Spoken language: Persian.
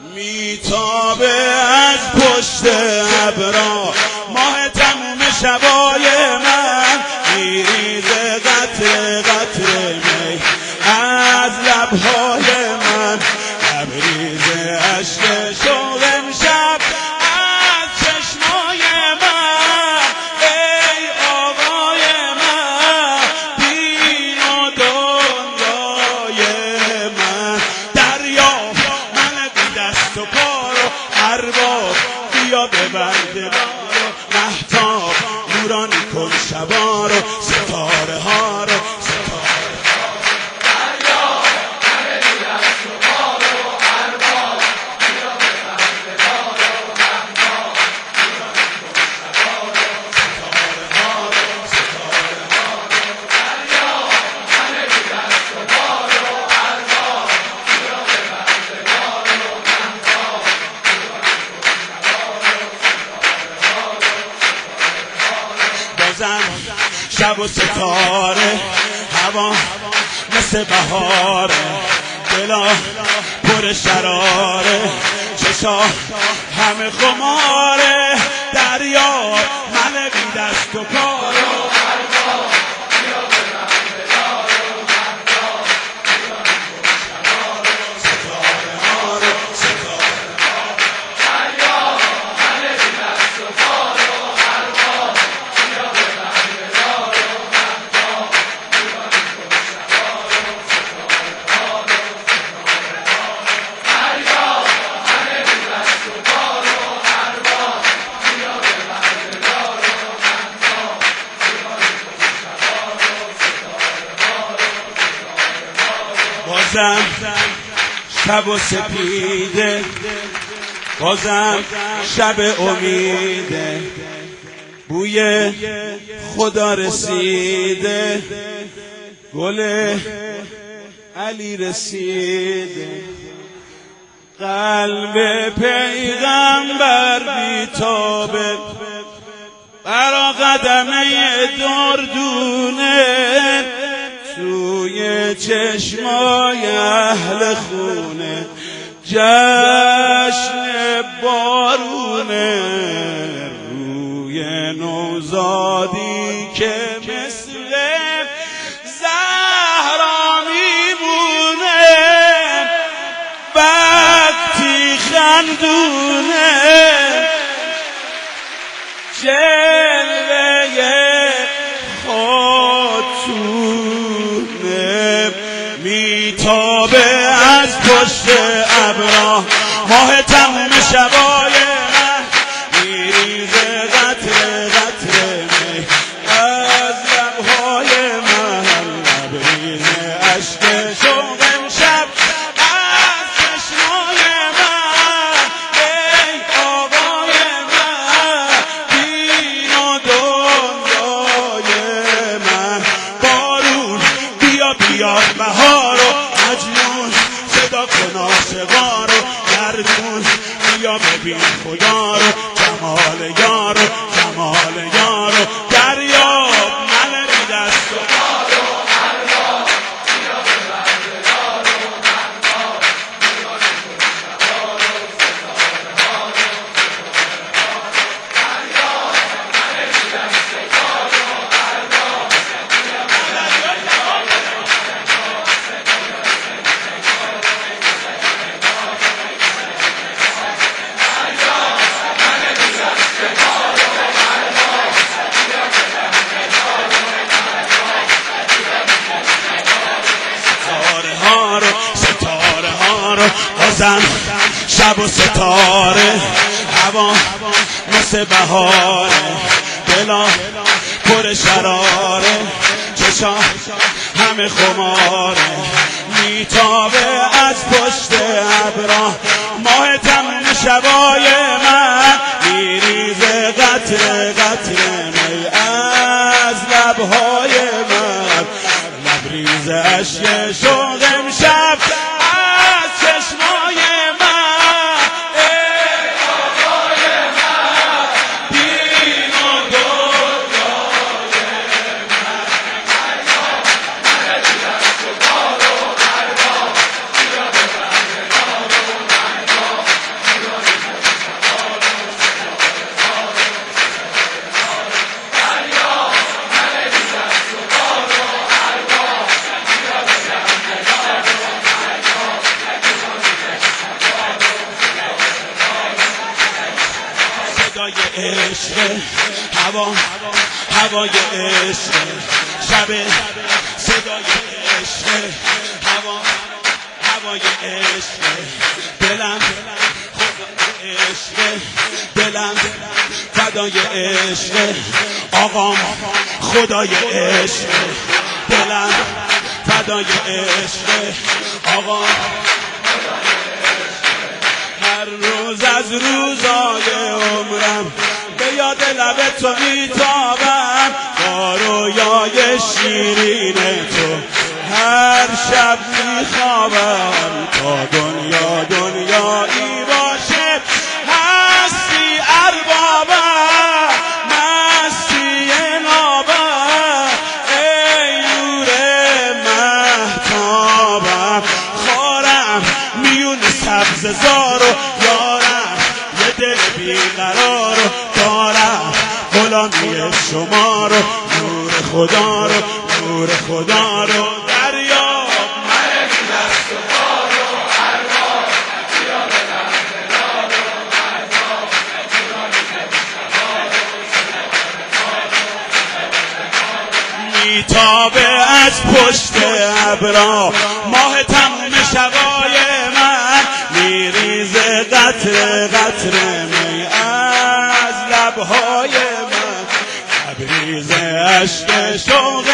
میتابه از پشت ابرا ماه تموم شبای من، میریزه قطره قطره می از لبهای من، لبریزه عشق شوق امشب از چشمای من. ای آقای من دین و دنیای من، دریافت من بی دست و پا رو ارباب، بیا ببند دلار و مهتاب، نورانی کن شبا رو ستاره ها رو شب و ستاره، هوا مثل بهاره، دلا پر شراره، چشا همه خماره، دریا من بی دست و پاره. بازم شب و سپیده، بازم شب امیده، بوی خدا رسیده، گل علی رسیده، قلب پیغمبر بیتابه، برا قدمه دردونه، توی چشمای اهل خونه، جشن بارونه، روی نوزادی که مثل زهرا میمونه، وقتی خندونه، جلوه میتابه از پشت ابرا ماه تموم شبای من، میریزه قطره قطره می از لبهای من، لبریزه عشق شوق امشب از چشمای من. ای آقای من دین و دنیای من، بارون بیا بیا بهار مجنون، صدا کن عاشقا رو گردون، بیا ببین خدا رو جمال یارو جمال یارو، دریاب من بی دست و پا رو ارباب، بیا ببند دلار و مهتاب، بیا بکن شبا رو ستاره ها رو دریاب من بی دست و پا رو ارباب، بیا ببند بازم شب و ستاره، هوا مثل بهاره، دلا پر شراره، چشا همه خماره، میتابه از پشت ابرا ماه تموم شبای من، میریزه قطره قطره می از لبهای من، لبریزه عشق شوق امشب از چشمای من. ای آقای من دین و دنیای من، من بی دست و پا رو ارباب، بیا ببند دلار و مهتاب، هوای عشق، هوای عشق، شب صدای عشق، هوای عشق، دلم خدای عشق، دلم فدای عشق، آقام خدای عشق، دلم فدای عشق، آقام هر روز از روزای عمرم به یاد لب تو میتابم، با رویای شیرین تو هر شب میخوابم، تا دنیا دنیایی باشه هستی اربابم، مستی نابم، ای نور مهتابم، خارم میون سبز زارو یارم، یه دل بیقرار رو دارم، غلامی شما رو، نور خدا رو، نور خدا رو دریاب، من بی دست و پا رو ارباب، بیا به لحظ دار و ارباب، میتابه از پشت ابرا ماه تموم شبای من، میریزه قطره قطره می از لبهای من، تبریز عشق شوق